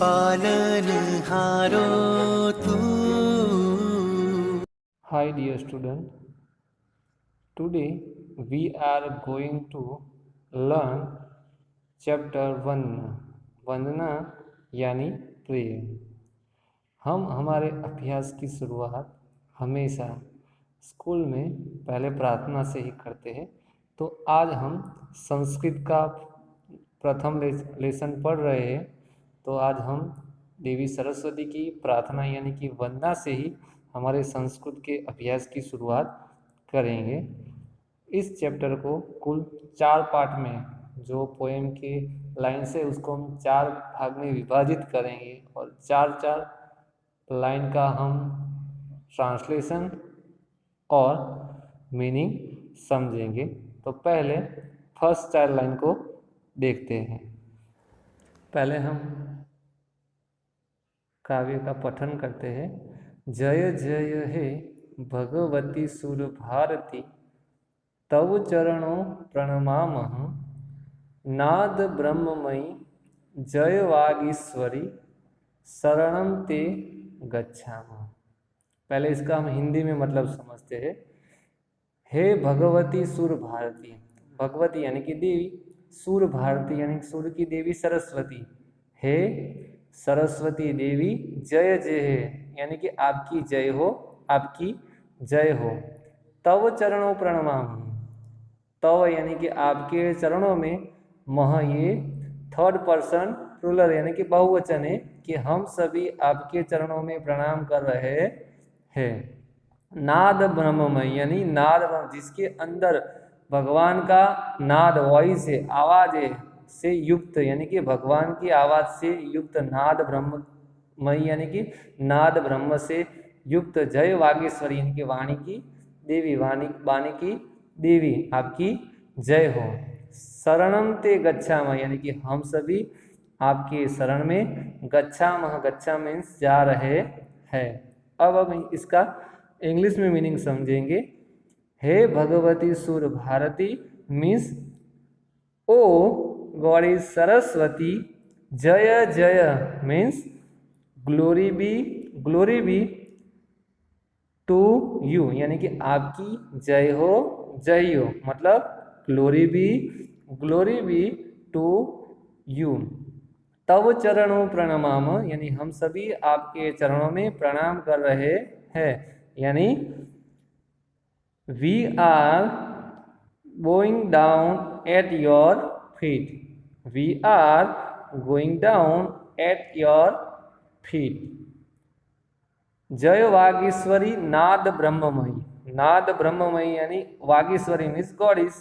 पालनहारो तू। Hi dear student, today we are going to learn chapter 1 वंदना यानी prayer. हम हमारे अभ्यास की शुरुआत हमेशा स्कूल में पहले प्रार्थना से ही करते हैं। तो आज हम संस्कृत का प्रथम लेसन पढ़ रहे हैं। तो आज हम देवी सरस्वती की प्रार्थना यानी कि वंदना से ही हमारे संस्कृत के अभ्यास की शुरुआत करेंगे। इस चैप्टर को कुल 4 पार्ट में, जो पोएम के लाइन से उसको हम 4 भाग में विभाजित करेंगे और 4-4 लाइन का हम ट्रांसलेशन और मीनिंग समझेंगे। तो पहले फर्स्ट 4 लाइन को देखते हैं। पहले हम काव्य का पठन करते हैं। जय जय हे भगवती सुर भारती, तव चरणों प्रणमामः। नाद ब्रह्ममयी जय वागीश्वरी, शरणं ते गच्छामः। पहले इसका हम हिंदी में मतलब समझते हैं। हे भगवती सुर भारती, भगवती यानी कि देवी, सुर भारती यानी सुर की देवी सरस्वती। हे सरस्वती देवी, जय जय है यानी कि आपकी जय हो, आपकी जय हो। तव चरणों प्रणमाम, तव यानी कि आपके चरणों में, मह ये थर्ड पर्सन प्लूरल यानी कि बहुवचन है कि हम सभी आपके चरणों में प्रणाम कर रहे हैं। नाद ब्रह्ममय यानी नाद जिसके अंदर भगवान का नाद, वॉइस है, आवाज है, से युक्त यानी कि भगवान की आवाज से युक्त नाद ब्रह्ममय यानी कि नाद ब्रह्म से युक्त। जय वागीश्वरी यानी कि वाणी की देवी, वाणी की देवी आपकी जय हो। शरणं ते गच्छामः यानी कि हम सभी आपके शरण में, गच्छामः, गच्छा मीन्स जा रहे हैं। अब इसका इंग्लिश में मीनिंग समझेंगे। हे Bhagavati Sura Bharati means O goddess Saraswati, जय जय means glory be to you यानी कि आपकी जय हो, जय हो मतलब ग्लोरी बी टू यू। तव चरणों प्रणमाम यानी हम सभी आपके चरणों में प्रणाम कर रहे हैं, यानी we are going down at your feet, we are going down at your feet. जय वागीश्वरी नाद ब्रह्ममयी, नाद ब्रह्ममयी यानी वागीश्वरी मीन्स गॉडिस,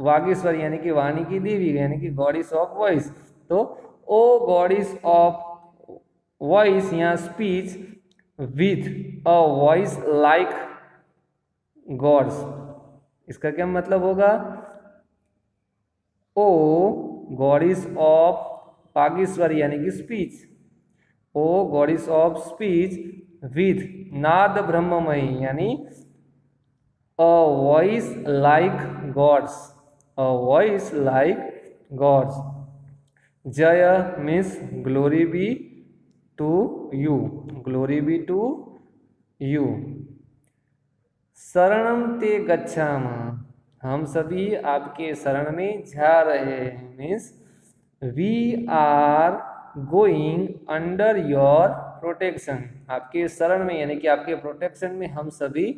वागीश्वरी यानी कि वाणी की देवी यानी कि गॉडिस ऑफ वॉइस। तो ओ गॉडिस ऑफ वॉइस या speech with a voice like gods. इसका क्या मतलब होगा? ओ गॉडिस ऑफ वागीश्वरी यानी कि speech, O goddess of speech with नाद ब्रह्ममयी यानी a voice like gods, a voice like God's. Jaya means glory be to you, glory be to you. शरणं ते गच्छामः, हम सभी आपके शरण में जा रहे हैं means we are going under your protection, आपके शरण में यानी कि आपके प्रोटेक्शन में हम सभी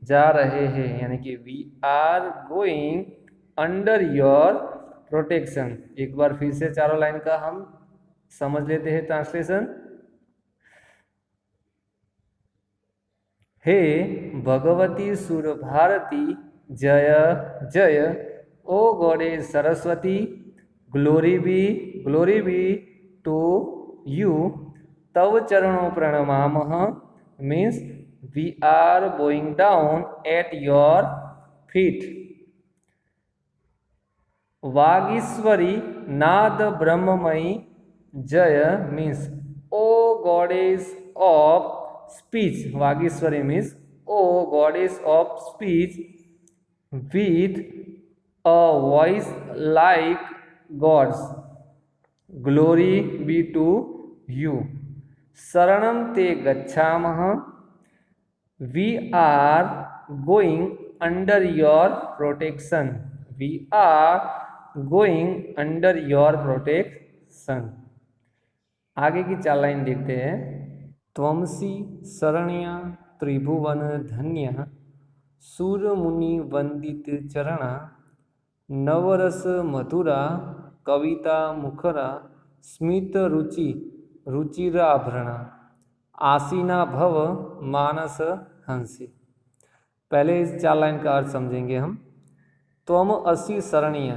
जा रहे हैं, यानी कि we are going under your protection. एक बार फिर से चारों लाइन का हम समझ लेते हैं ट्रांसलेशन। हे भगवती सुर भारती, जय जय O goddess Saraswati, glory be to you. तव चरणों प्रणमामः means we are going down at your feet. Vagishwari नाद ब्रह्ममयी जय means O goddess of speech, Vagishwari means O goddess of speech with a voice like gods, glory be to you. शरणम ते गच्छामः, we are going under your protection, we are going under your protection. आगे की 4 line देखते हैं। त्वमसि शरण्या त्रिभुवन धन्या, सूर मुनि वंदित चरणा, नवरस मधुरा कविता मुखरा, स्मित रुचि रुचिराभरणा, आसीना भव मानस हंसी। पहले इस 4 लाइन का अर्थ समझेंगे हम। त्वम असि शरणिया,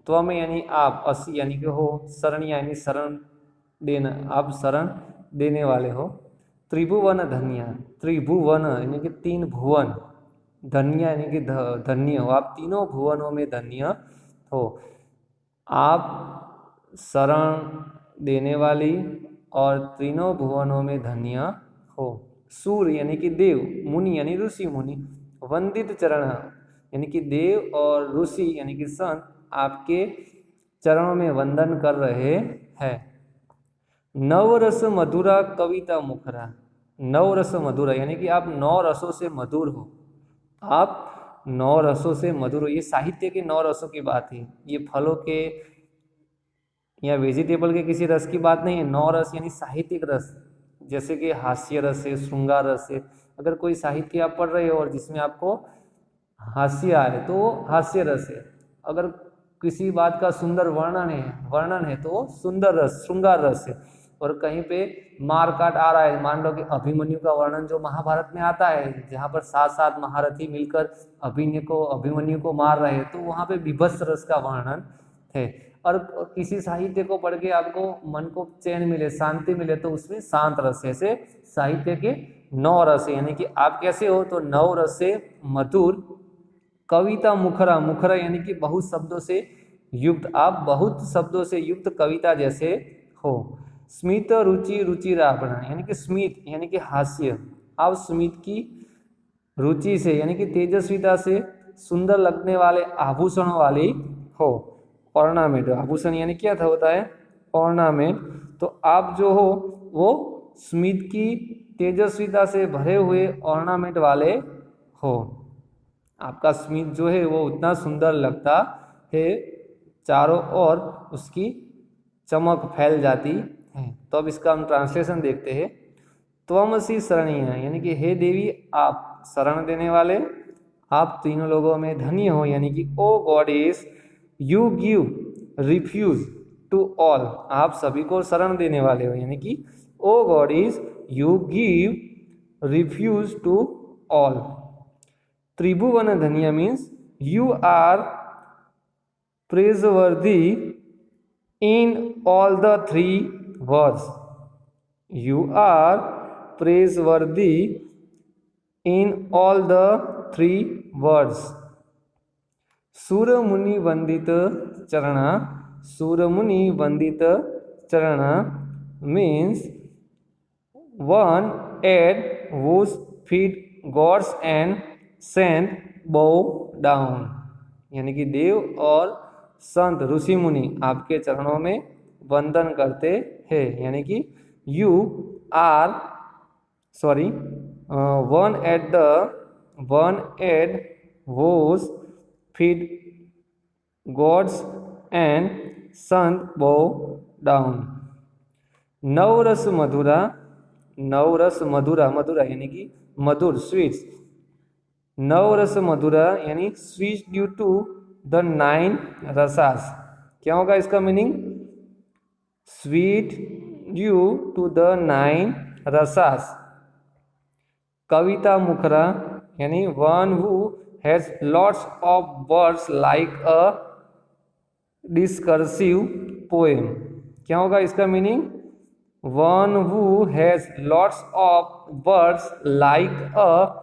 त्वम यानी आप, असि यानी कि हो, शरणिया यानी शरण देना, आप शरण देने वाले हो। त्रिभुवन धन्या, त्रिभुवन यानी कि 3 भुवन, धन्या यानी कि धन्य हो, आप तीनों भुवनों में धन्य हो। आप शरण देने वाली और तीनों भुवनों में धन्य हो। सूर यानी कि देव, मुनि यानी ऋषि मुनि, वंदित चरण यानी कि देव और ऋषि यानी कि संत आपके चरणों में वंदन कर रहे हैं। नवरस मधुरा कविता मुखरा, नवरस मधुरा यानी कि आप 9 रसों से मधुर हो, आप 9 रसों से मधुर हो। ये साहित्य के 9 रसों की बात है, ये फलों के या वेजिटेबल के किसी रस की बात नहीं है। 9 रस यानी साहित्यिक रस, जैसे कि हास्य रस है, श्रृंगार रस है। अगर कोई साहित्य आप पढ़ रहे हो और जिसमें आपको हास्य आए तो वो हास्य रस है। अगर किसी बात का सुंदर वर्णन है तो वो सुंदर रस, श्रृंगार रस है। और कहीं पे मार काट आ रहा है, मान लो कि अभिमन्यु का वर्णन जो महाभारत में आता है, जहाँ पर 7 महारथी मिलकर अभिमन्यु को मार रहे हैं, तो वहाँ पे विभत्स रस का वर्णन है। और किसी साहित्य को पढ़ के आपको मन को चैन मिले, शांति मिले, तो उसमें शांत रस है। ऐसे साहित्य के 9 रस है, यानी कि आप कैसे हो तो 9 रस से मधुर। कविता मुखरा, मुखरा यानी कि बहुत शब्दों से युक्त, आप बहुत शब्दों से युक्त कविता जैसे हो। स्मित रुचि रुचिराभरण यानी कि स्मित यानी कि हास्य, आप स्मित की रुचि से यानी कि तेजस्विता से सुंदर लगने वाले आभूषणों वाली हो। ऑर्नामेंट, आभूषण यानी क्या था होता है ऑर्नामेंट। तो आप जो हो वो स्मित की तेजस्विता से भरे हुए ऑर्नामेंट वाले हो। आपका स्मित जो है वो उतना सुंदर लगता है, चारों ओर उसकी चमक फैल जाती है। तो अब इसका हम ट्रांसलेशन देखते हैं। त्वमसि शरणिया यानी कि हे देवी आप शरण देने वाले, आप तीनों लोगों में धन्य हो, यानी कि O goddess you give refuge to all, आप सभी को शरण देने वाले हो, यानी कि O goddess you give refuge to all. त्रिभुवन धन्य means you are praiseworthy in all the 3 words. You are praiseworthy in all the 3 words. सूर मुनि वंदित चरणा, सूर मुनि वंदित चरणा means one at whose feet gods and saints bow down, यानी कि देव और संत ऋषि मुनि आपके चरणों में वंदन करते हैं। यानी कि you are one at whose feet gods and संत bow down। नवरस मधुरा, नवरस मधुरा, मधुरा यानी कि मधुर, स्वीट्स। नवरस मधुरा यानी sweet due to the 9 rasas. क्या होगा इसका meaning? Sweet due to the 9 rasas. कविता मुखरा यानी one who has lots of words like a discursive poem. क्या होगा इसका meaning? One who has lots of words like a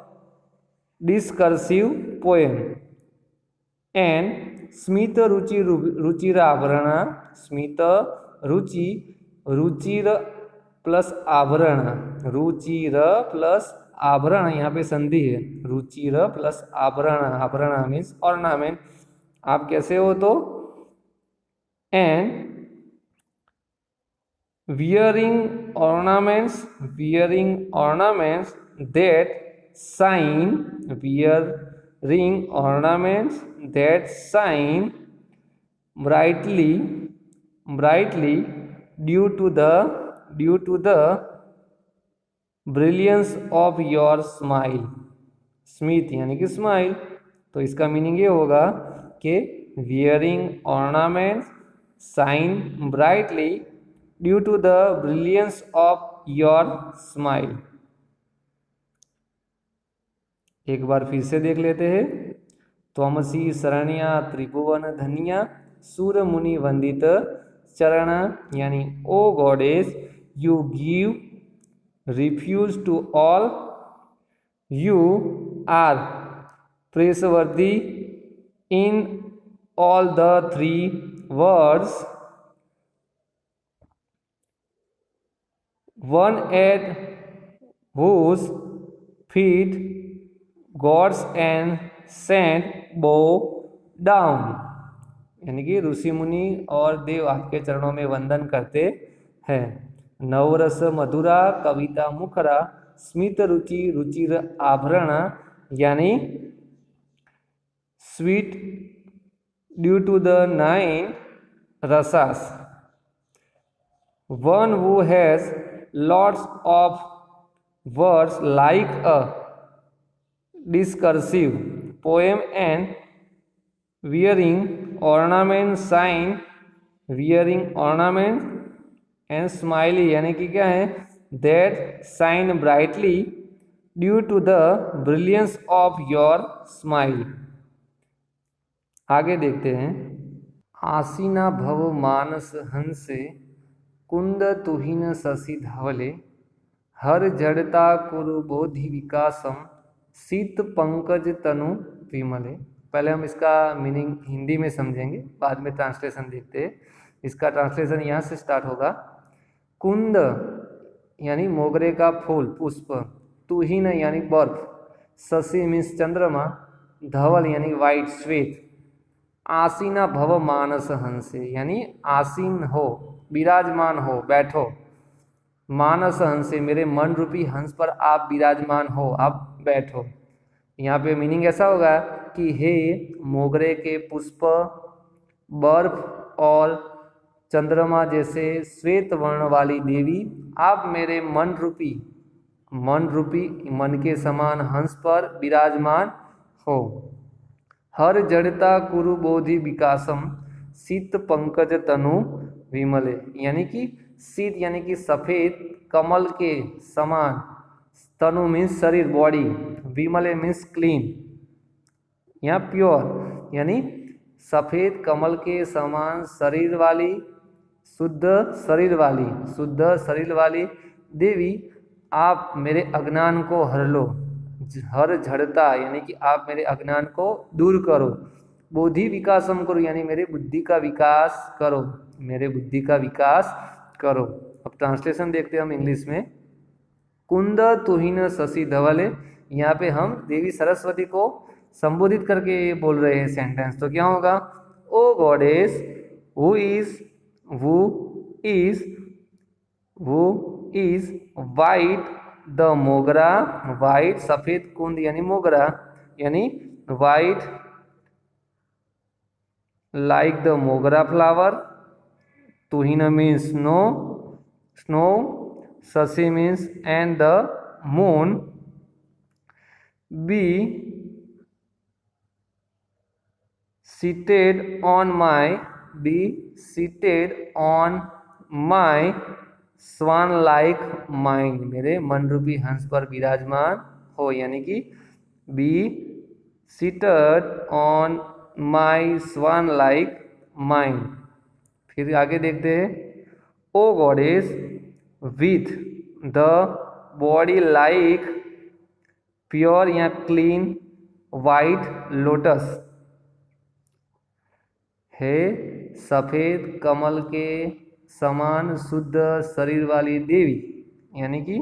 discursive poem। and स्मित रुचि रुचिराभरणा, स्मित रुचि रुचिर प्लस आभरण, रुचिर प्लस आभरण, यहाँ पे संधि है, रुचिर प्लस आभरण, आभरण मीन्स ऑर्नामेंट। आप कैसे हो तो and wearing ornaments that shine, wearing ornaments that shine brightly due to the brilliance of your smile. स्मिथ यानी कि स्माइल, तो इसका मीनिंग ये होगा कि wearing ornaments shine brightly due to the brilliance of your smile. एक बार फिर से देख लेते हैं। त्वमसी शरण्या त्रिभुवन धन्या सूर मुनि वंदित चरण, यानी O goddess you give refuge to all, you are praiseworthy in all the three words, one at whose feet gods and saints bow down, यानी कि ऋषि मुनि और देव आपके चरणों में वंदन करते हैं। नवरस मधुरा कविता मुखरा स्मित रुचि रुचिर आभरण, यानी sweet due to the 9 rasas, one who has lots of words like a discursive poem and wearing ornament shine, wearing ornament and smiley, यानी कि क्या है, that shine brightly due to the brilliance of your smile. आगे देखते हैं। आसीना भव मानस हंसे कुंद तुहिन शशि धवले, हर जड़ता कुरु बोधि विकासम शीत पंकज तनु विमले। पहले हम इसका मीनिंग हिंदी में समझेंगे, बाद में ट्रांसलेशन देखते हैं। इसका ट्रांसलेशन यहाँ से स्टार्ट होगा। कुंद यानी मोगरे का फूल पुष्प, तुहिन यानी बर्फ, शशि मीन्स चंद्रमा, धवल यानी वाइट श्वेत, आसीना भव मानस हंसे यानी आसीन हो, विराजमान हो, बैठो, मानस हंसे मेरे मन रूपी हंस पर आप विराजमान हो, आप बैठो। यहाँ पे मीनिंग ऐसा होगा कि हे मोगरे के पुष्प, बर्फ और चंद्रमा जैसे श्वेत वर्ण वाली देवी, आप मेरे मन रूपी मन के समान हंस पर विराजमान हो। हर जड़ता कुरु बोधि विकासम शीत पंकज तनु विमले, यानी कि शीत यानी कि सफेद कमल के समान, तनु मीन्स शरीर बॉडी, विमले मीन्स क्लीन, यहाँ प्योर, यानी सफेद कमल के समान शरीर वाली, शुद्ध शरीर वाली देवी, आप मेरे अज्ञान को हर लो। हर झड़ता यानी कि आप मेरे अज्ञान को दूर करो। बोधि विकासम करो यानी मेरे बुद्धि का विकास करो, मेरे बुद्धि का विकास करो। अब ट्रांसलेशन देखते हैं हम इंग्लिश में। कुंद तुहिन शशि धवले, यहाँ पे हम देवी सरस्वती को संबोधित करके बोल रहे हैं सेंटेंस, तो क्या होगा? O goddess who is white the मोगरा, वाइट सफेद कुंद यानी मोगरा, यानी वाइट लाइक द मोगरा फ्लावर, तुहिन मीन्स स्नो, शशि means and the moon, be seated on my swan like mind, मेरे मन रूपी हंस पर विराजमान हो, यानी कि be seated on my swan like mind। फिर आगे देखते हैं। O goddess with the body like pure या क्लीन वाइट लोटस, है सफेद कमल के समान शुद्ध शरीर वाली देवी, यानी कि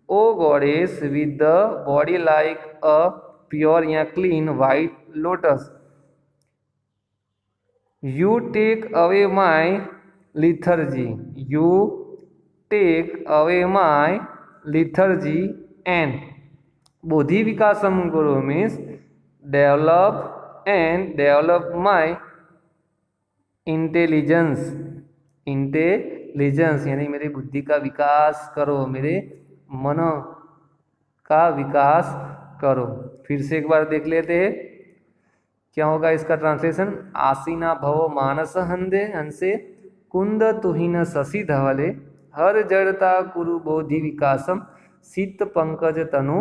O goddess with the body like a pure या clean white lotus, you take away my lethargy, you take away my lethargy and बुद्धि विकासम गुरु मीन्स डेवलप माय इंटेलिजेंस यानी मेरी बुद्धि का विकास करो, मेरे मन का विकास करो। फिर से एक बार देख लेते हैं क्या होगा इसका ट्रांसलेशन। आसीना भव मानस हंसे कुंद तुहिन शशि धवले हर जड़ता कुरु बोधि विकासम शीत पंकज तनु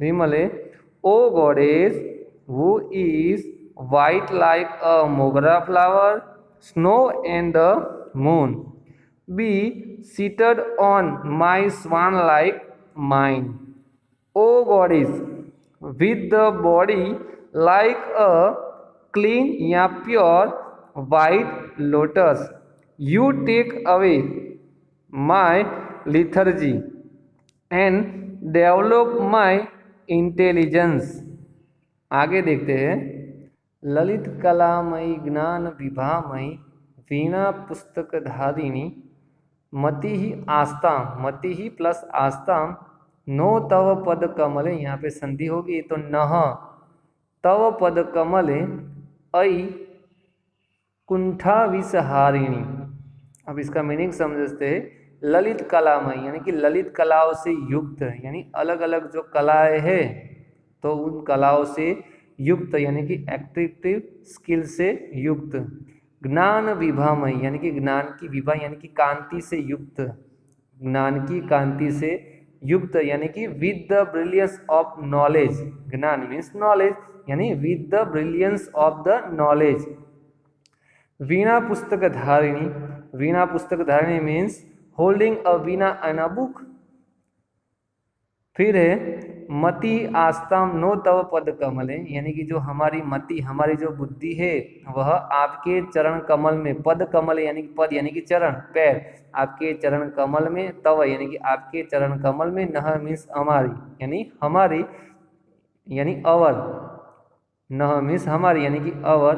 विमले। ओ goddess who is white like a mogra flower, snow and the moon, be seated on my swan like mine. O goddess, with the body like a clean या pure white lotus, you take away my lethargy and develop my intelligence. आगे देखते हैं। ललित कलामयी ज्ञान विभामयी वीणा पुस्तक धारिणी मति ही आस्ताम, मति ही plus आस्ताम no तव पद कमले, यहाँ पे संधि होगी तो नह तव पद कमले ऐ कुंठा विषहारिणी। अब इसका मीनिंग समझते हैं। ललित कलामयी यानी कि ललित कलाओं से युक्त, यानी अलग अलग जो कलाएं हैं तो उन कलाओं से युक्त यानी कि एक्टिव स्किल से युक्त। ज्ञान विभामयी यानी कि ज्ञान की विभा यानी कि कांति से युक्त, ज्ञान की कांति से युक्त यानी कि with the brilliance of knowledge. ज्ञान मीन्स नॉलेज यानी with the brilliance of the knowledge. वीणा पुस्तक धारिणी, वीणा पुस्तक धारिणी means holding a veena and a book. फिर है मति आस्ताम नो तव पद कमले, यानी कि जो हमारी मति, हमारी जो बुद्धि है वह आपके चरण कमल में, पद कमल यानी कि पद यानी कि चरण पैर, आपके चरण कमल में, तव यानी कि आपके चरण कमल में, नह मीन्स हमारी यानी हमारी यानी अवर, नह मीन्स हमारी यानी कि अवर,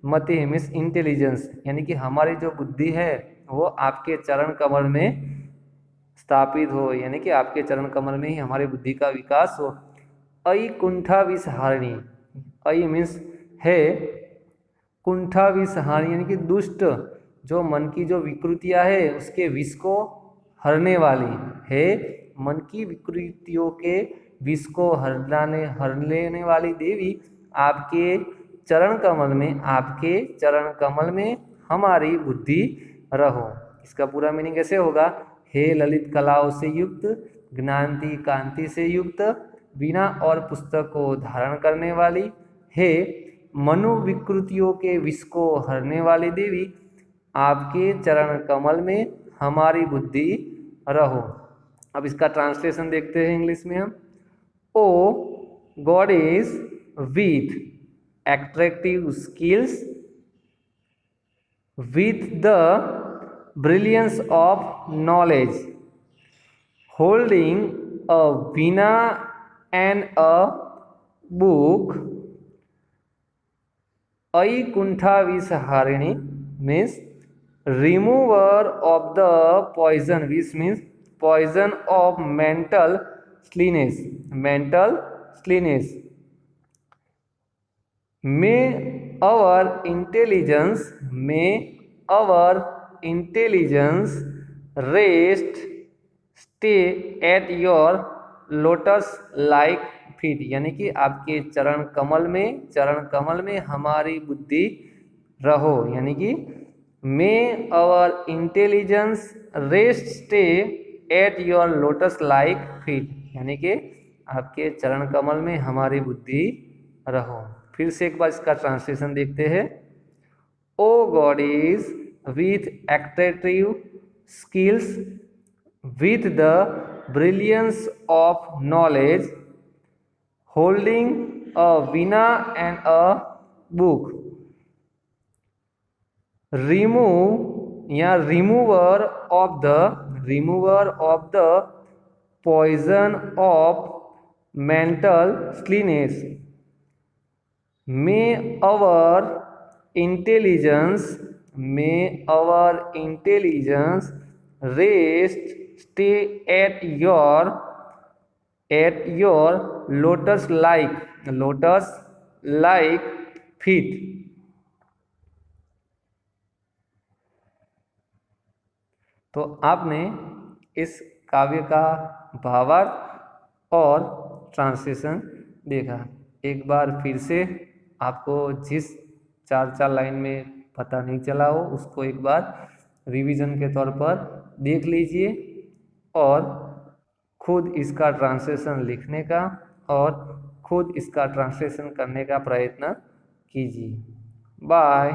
मति मीन्स इंटेलिजेंस यानी कि हमारी जो बुद्धि है वो आपके चरण कमल में स्थापित हो, यानी कि आपके चरण कमल में ही हमारी बुद्धि का विकास हो। ऐ कुंठा विषहारिणी, ऐ मीन्स है, कुंठा विषहारिणी यानी कि दुष्ट जो मन की जो विकृतियां है उसके विष को हरने वाली है, मन की विकृतियों के विष को हर लेने वाली देवी आपके चरण कमल में, आपके चरण कमल में हमारी बुद्धि रहो। इसका पूरा मीनिंग कैसे होगा। हे ललित कलाओं से युक्त, ज्ञानती कांति से युक्त, वीणा और पुस्तक को धारण करने वाली, हे मनोविकृतियों के विष को हरने वाली देवी, आपके चरण कमल में हमारी बुद्धि रहो। अब इसका ट्रांसलेशन देखते हैं इंग्लिश में हम। O goddess with attractive skills, with the brilliance of knowledge, holding a veena and a book, Aikuntha Visaharini means remover of the poison, which means poison of mental slyness, mental slyness. May our intelligence rest, stay at your lotus like feet, यानी कि आपके चरण कमल में हमारी बुद्धि रहो, यानी कि may our intelligence rest, stay at your lotus like feet, यानी कि आपके चरण कमल में हमारी बुद्धि रहो। फिर से एक बार इसका ट्रांसलेशन देखते हैं। O goddess with active skills, with the brilliance of knowledge, holding a veena and a book, remove या remover of the poison of mental slyness, may our intelligence rest stay at your lotus like feet. तो आपने इस काव्य का भावार्थ और translation देखा। एक बार फिर से आपको जिस 4 लाइन में पता नहीं चला हो उसको एक बार रिवीजन के तौर पर देख लीजिए और खुद इसका ट्रांसलेशन लिखने का और खुद इसका ट्रांसलेशन करने का प्रयत्न कीजिए। बाय।